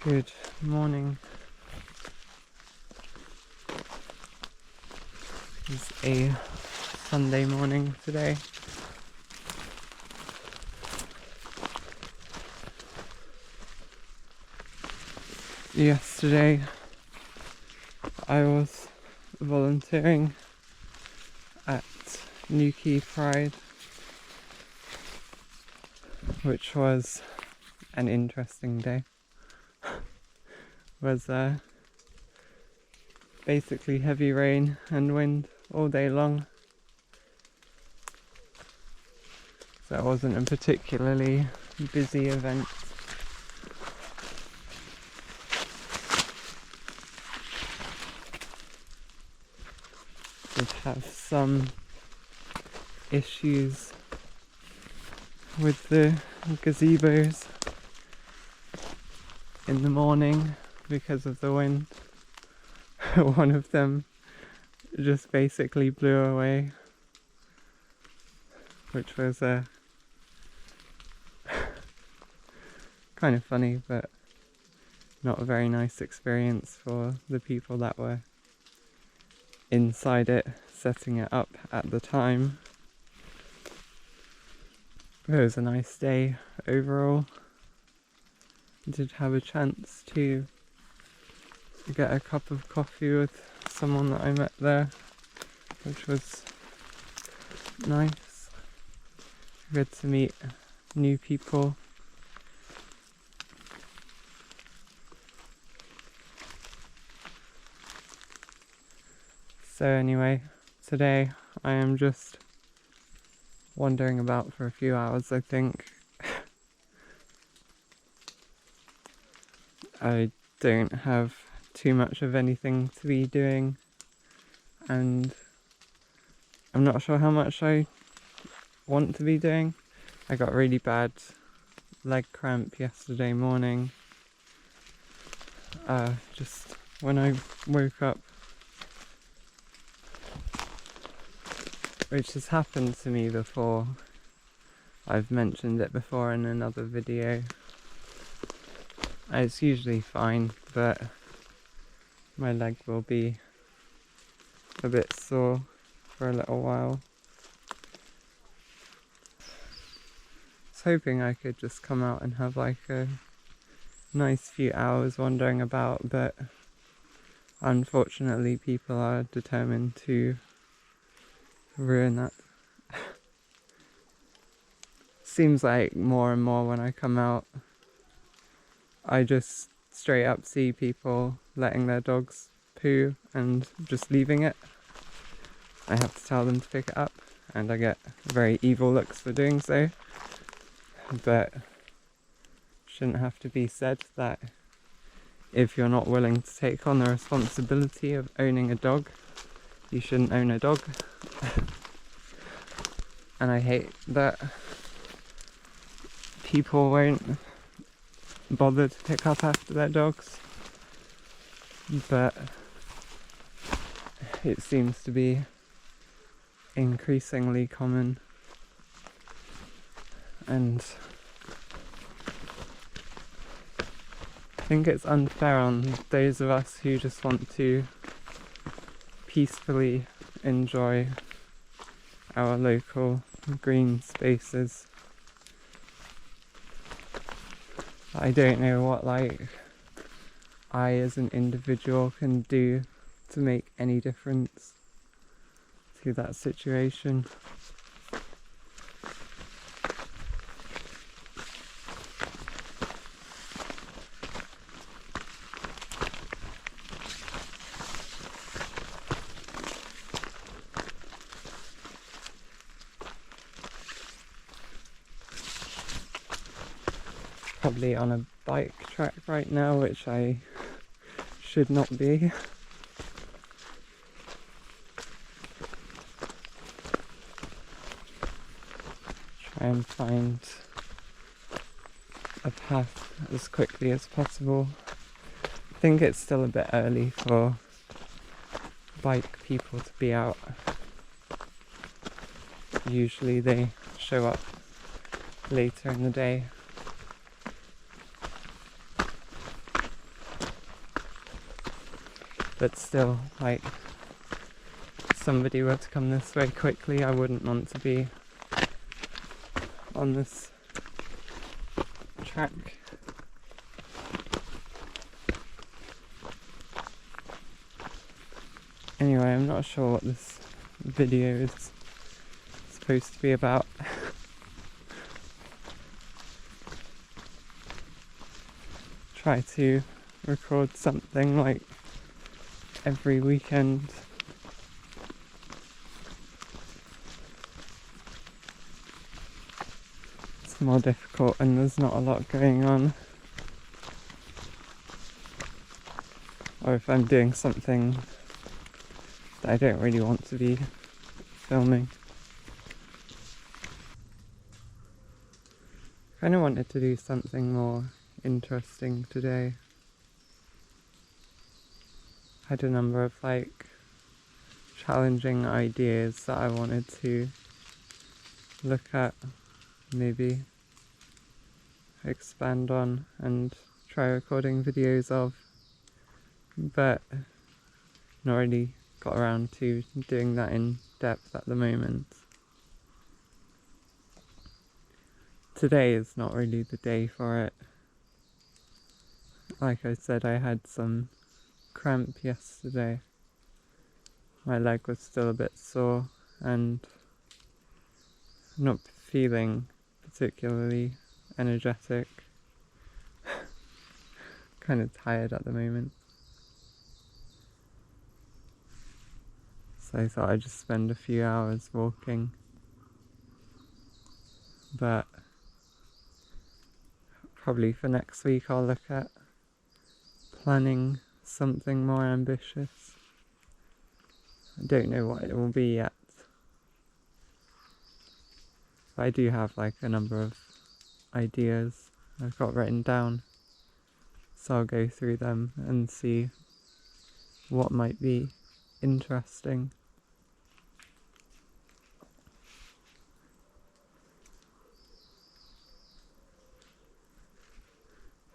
Good morning. It's a Sunday morning today. Yesterday I was volunteering at Newquay Pride, which was an interesting day. Was basically heavy rain and wind all day long, so it wasn't a particularly busy event. Did have some issues with the gazebos in the morning because of the wind. One of them just basically blew away, which was kind of funny, but not a very nice experience for the people that were inside it, setting it up at the time. It was a nice day overall. Did have a chance to get a cup of coffee with someone that I met there, which was nice. Good to meet new people. So anyway, today I am just wandering about for a few hours, I think. I don't have too much of anything to be doing, and I'm not sure how much I want to be doing. I got really bad leg cramp yesterday morning, just when I woke up, which has happened to me before. I've mentioned it before in another video. It's usually fine, but my leg will be a bit sore for a little while. I was hoping I could just come out and have like a nice few hours wandering about, but unfortunately people are determined to ruin that. Seems like more and more when I come out, I just straight up see people letting their dogs poo and just leaving it. I have to tell them to pick it up, and I get very evil looks for doing so. But shouldn't have to be said that if you're not willing to take on the responsibility of owning a dog, you shouldn't own a dog. And I hate that people won't bother to pick up after their dogs, but it seems to be increasingly common, and I think it's unfair on those of us who just want to peacefully enjoy our local green spaces. I don't know what I as an individual can do to make any difference to that situation. Probably on a bike track right now, which I should not be. Try and find a path as quickly as possible. I think it's still a bit early for bike people to be out. Usually they show up later in the day. But still, like, if somebody were to come this way quickly, I wouldn't want to be on this track. Anyway, I'm not sure what this video is supposed to be about. Try to record something like every weekend. It's more difficult and there's not a lot going on. Or if I'm doing something that I don't really want to be filming. Kind of wanted to do something more interesting today. Had a number of like challenging ideas that I wanted to look at, maybe expand on and try recording videos of, but not really got around to doing that in depth at the moment. Today is not really the day for it. Like I said, I had some cramp yesterday. My leg was still a bit sore and not feeling particularly energetic. Kind of tired at the moment. So I thought I'd just spend a few hours walking. But probably for next week I'll look at planning something more ambitious. I don't know what it will be yet. But I do have like a number of ideas I've got written down. So I'll go through them and see what might be interesting.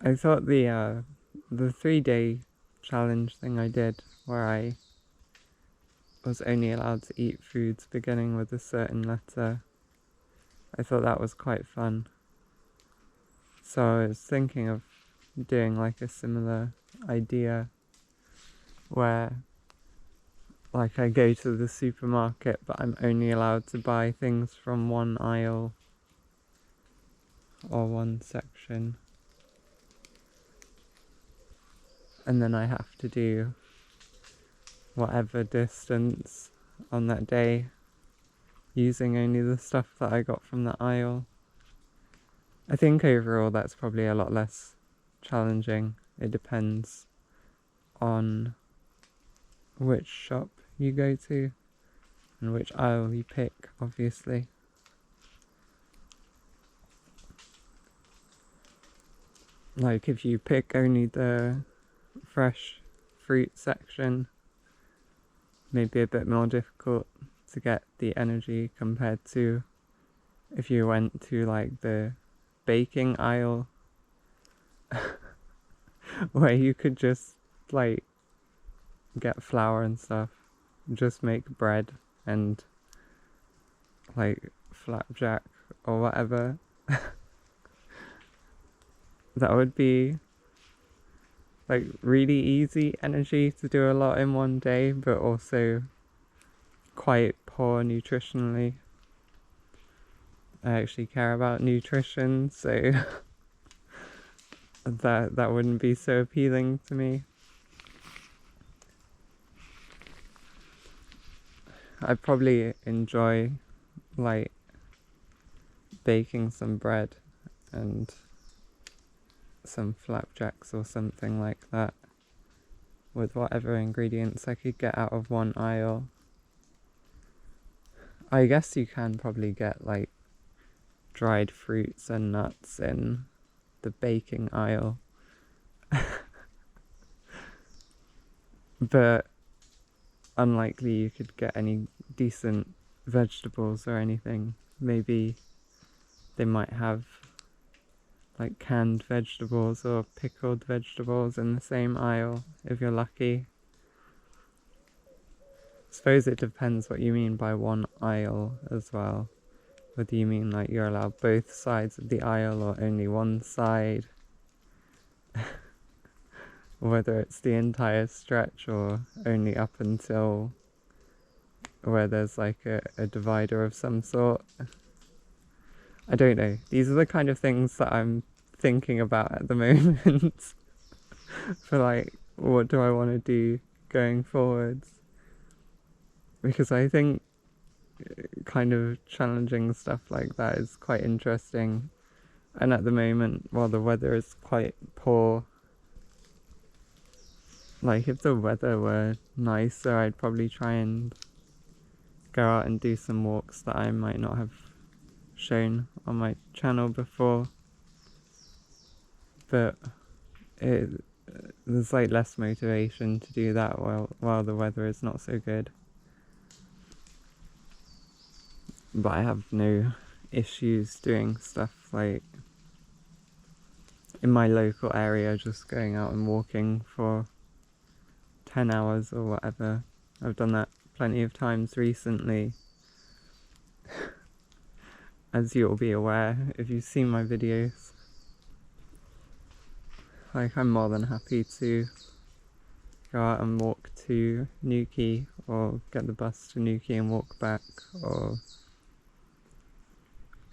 I thought the 3-day challenge thing I did, where I was only allowed to eat foods beginning with a certain letter, I thought that was quite fun. So I was thinking of doing like a similar idea where like I go to the supermarket but I'm only allowed to buy things from one aisle or one section. And then I have to do whatever distance on that day using only the stuff that I got from the aisle. I think overall that's probably a lot less challenging. It depends on which shop you go to and which aisle you pick, obviously. Like if you pick only the fresh fruit section, maybe a bit more difficult to get the energy compared to if you went to like the baking aisle where you could just like get flour and stuff, just make bread and like flapjack or whatever. That would be like really easy energy to do a lot in one day, but also quite poor nutritionally. I actually care about nutrition, so that wouldn't be so appealing to me. I probably enjoy like baking some bread and some flapjacks or something like that with whatever ingredients I could get out of one aisle. I guess you can probably get like dried fruits and nuts in the baking aisle. But unlikely you could get any decent vegetables or anything. Maybe they might have like canned vegetables or pickled vegetables in the same aisle if you're lucky. suppose it depends what you mean by one aisle as well. Whether you mean like you're allowed both sides of the aisle or only one side. Or whether it's the entire stretch or only up until where there's like a divider of some sort. I don't know. These are the kind of things that I'm thinking about at the moment. For like, what do I want to do going forwards? Because I think kind of challenging stuff like that is quite interesting. And at the moment, while the weather is quite poor, like if the weather were nicer, I'd probably try and go out and do some walks that I might not have shown on my channel before. But there's like less motivation to do that while the weather is not so good. But I have no issues doing stuff like in my local area, just going out and walking for 10 hours or whatever. I've done that plenty of times recently. As you'll be aware if you've seen my videos. Like, I'm more than happy to go out and walk to Newquay, or get the bus to Newquay and walk back, or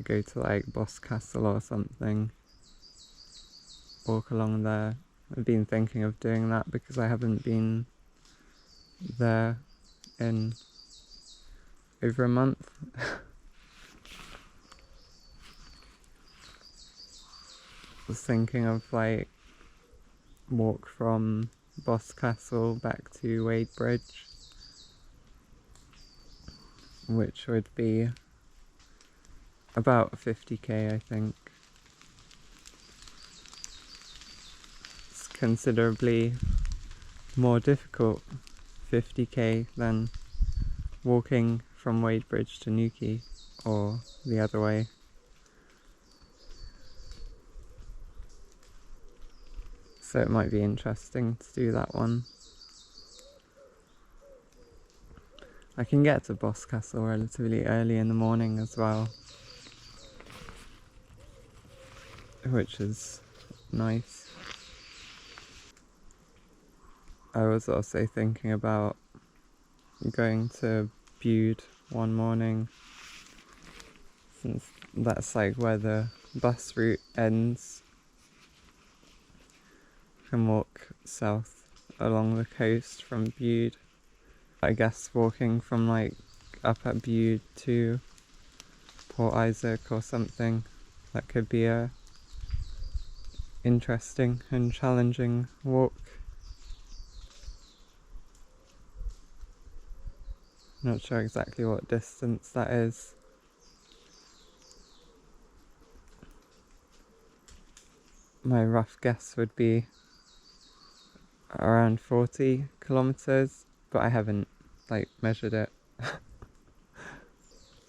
go to like Boscastle or something, walk along there. I've been thinking of doing that because I haven't been there in over a month. Was thinking of like walk from Boscastle back to Wadebridge, which would be about 50k, I think. It's considerably more difficult 50k than walking from Wadebridge to Newquay, or the other way. So it might be interesting to do that one. I can get to Boscastle relatively early in the morning as well, which is nice. I was also thinking about going to Bude one morning, since that's like where the bus route ends. Can walk south along the coast from Bude. I guess walking from like up at Bude to Port Isaac or something, that could be a interesting and challenging walk. Not sure exactly what distance that is. My rough guess would be around 40 kilometers, but I haven't like measured it.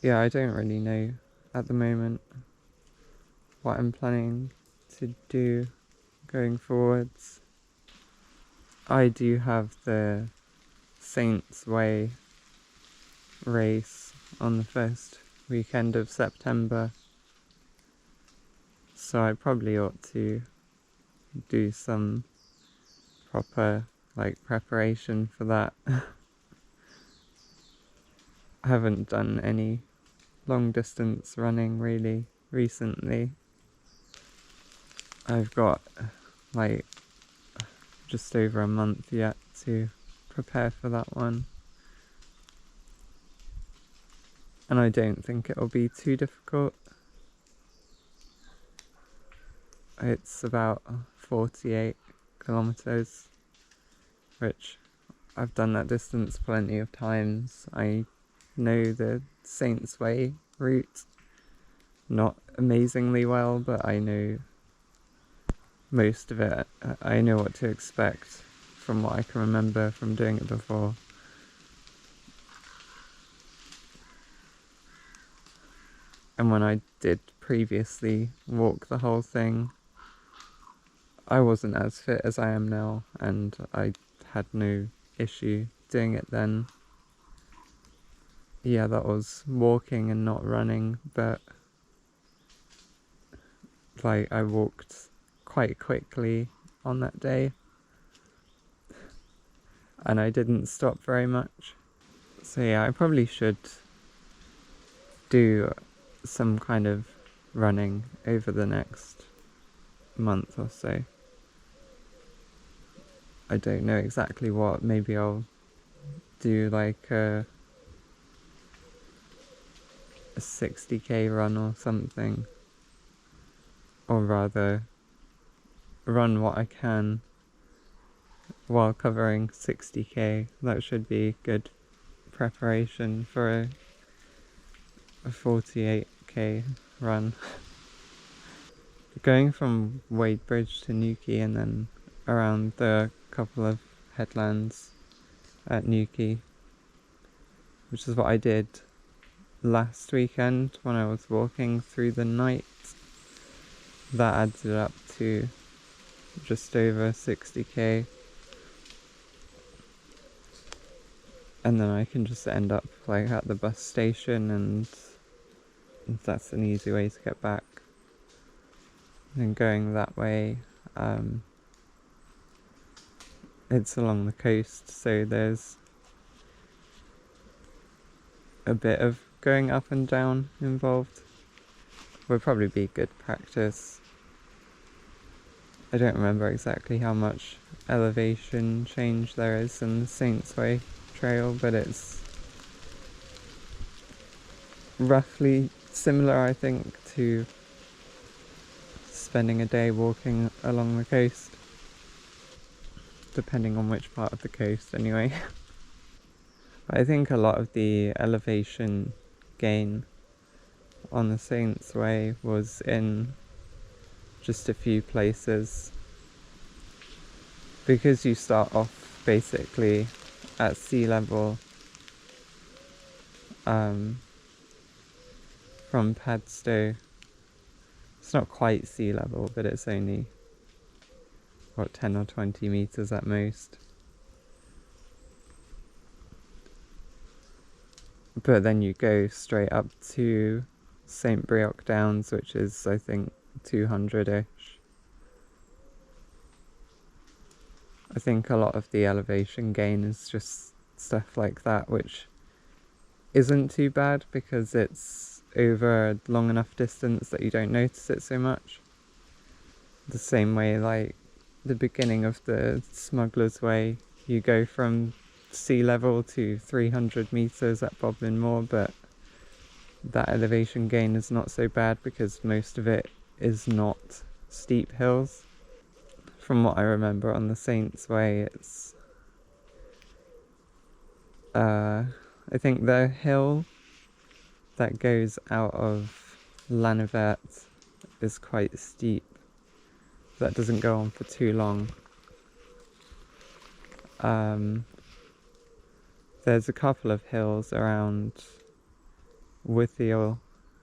Yeah, I don't really know at the moment what I'm planning to do going forwards. I do have the Saints Way race on the first weekend of September, so I probably ought to do some proper like preparation for that. I haven't done any long distance running really recently. I've got like just over a month yet to prepare for that one, and I don't think it'll be too difficult. It's about 48 kilometers, which I've done that distance plenty of times. I know the Saints Way route not amazingly well, but I know most of it. I know what to expect from what I can remember from doing it before. And when I did previously walk the whole thing, I wasn't as fit as I am now, and I had no issue doing it then. yeah, that was walking and not running, but like I walked quite quickly on that day and I didn't stop very much. So yeah, I probably should do some kind of running over the next month or so. I don't know exactly what. Maybe I'll do like a 60k run or something, or rather run what I can while covering 60k. That should be good preparation for a 48k run. Going from Wadebridge to Newquay and then around the couple of headlands at Newquay, which is what I did last weekend when I was walking through the night. That adds it up to just over 60k, and then I can just end up like at the bus station, and that's an easy way to get back. And going that way, it's along the coast, so there's a bit of going up and down involved. Would probably be good practice. I don't remember exactly how much elevation change there is in the Saints Way trail, but it's roughly similar, I think, to spending a day walking along the coast, depending on which part of the coast anyway. But I think a lot of the elevation gain on the Saints Way was in just a few places, because you start off basically at sea level from Padstow. It's not quite sea level, but it's only, what, 10 or 20 meters at most. But then you go straight up to St. Breock Downs, which is, I think, 200-ish. I think a lot of the elevation gain is just stuff like that, which isn't too bad because it's over a long enough distance that you don't notice it so much. The same way, like the beginning of the Smuggler's Way, you go from sea level to 300 meters at Boblin Moor, but that elevation gain is not so bad because most of it is not steep hills. From what I remember on the Saints Way, it's I think the hill that goes out of Lanavet is quite steep. That doesn't go on for too long. There's a couple of hills around Withiel,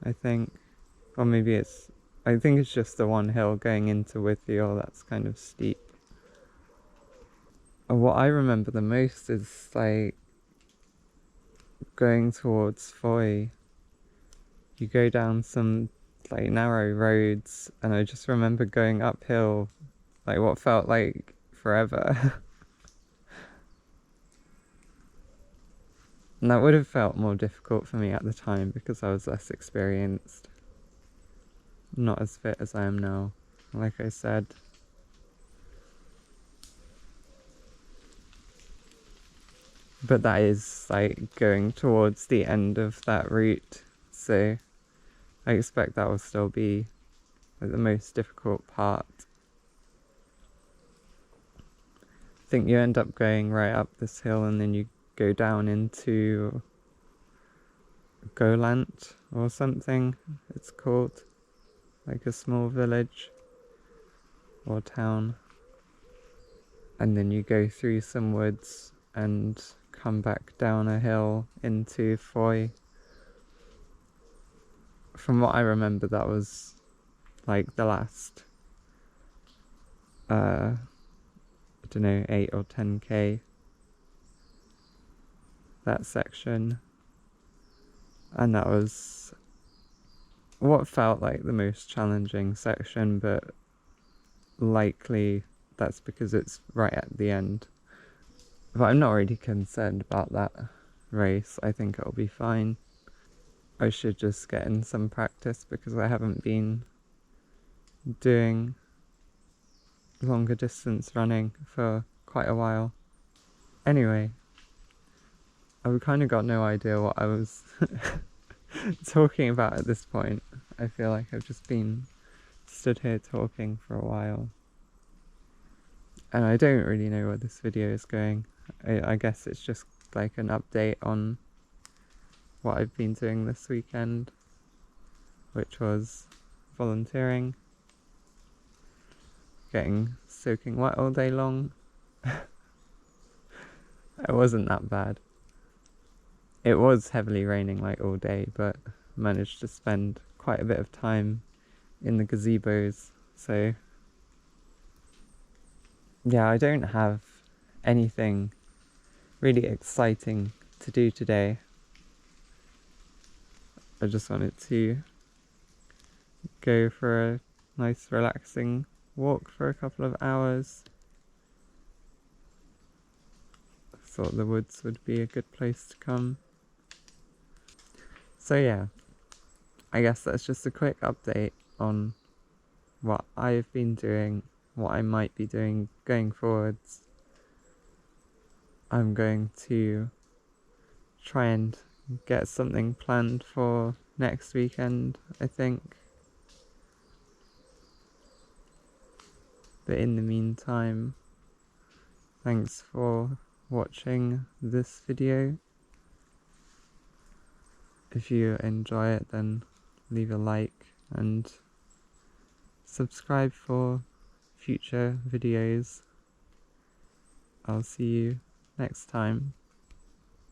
I think. Or maybe I think it's just the one hill going into Withiel that's kind of steep. And what I remember the most is like going towards Foy. You go down some like narrow roads, and I just remember going uphill like what felt like forever. And that would have felt more difficult for me at the time because I was less experienced. Not as fit as I am now, like I said. But that is like going towards the end of that route, so I expect that will still be like the most difficult part. I think you end up going right up this hill and then you go down into Golant or something it's called, like a small village or town, and then you go through some woods and come back down a hill into Foy. From what I remember, that was like the last I don't know, 8 or 10k, that section. And that was what felt like the most challenging section, but likely that's because it's right at the end. But I'm not really concerned about that race. I think it'll be fine. I should just get in some practice because I haven't been doing longer distance running for quite a while. Anyway, I've kind of got no idea what I was talking about at this point. I feel like I've just been stood here talking for a while. And I don't really know where this video is going. I guess it's just like an update on what I've been doing this weekend, which was volunteering, getting soaking wet all day long. It wasn't that bad. It was heavily raining like all day, but managed to spend quite a bit of time in the gazebos. So yeah, I don't have anything really exciting to do today. I just wanted to go for a nice relaxing walk for a couple of hours. Thought the woods would be a good place to come. So yeah, I guess that's just a quick update on what I've been doing, what I might be doing going forwards. I'm going to try and get something planned for next weekend, I think. But in the meantime, thanks for watching this video. If you enjoy it, then leave a like and subscribe for future videos. I'll see you next time.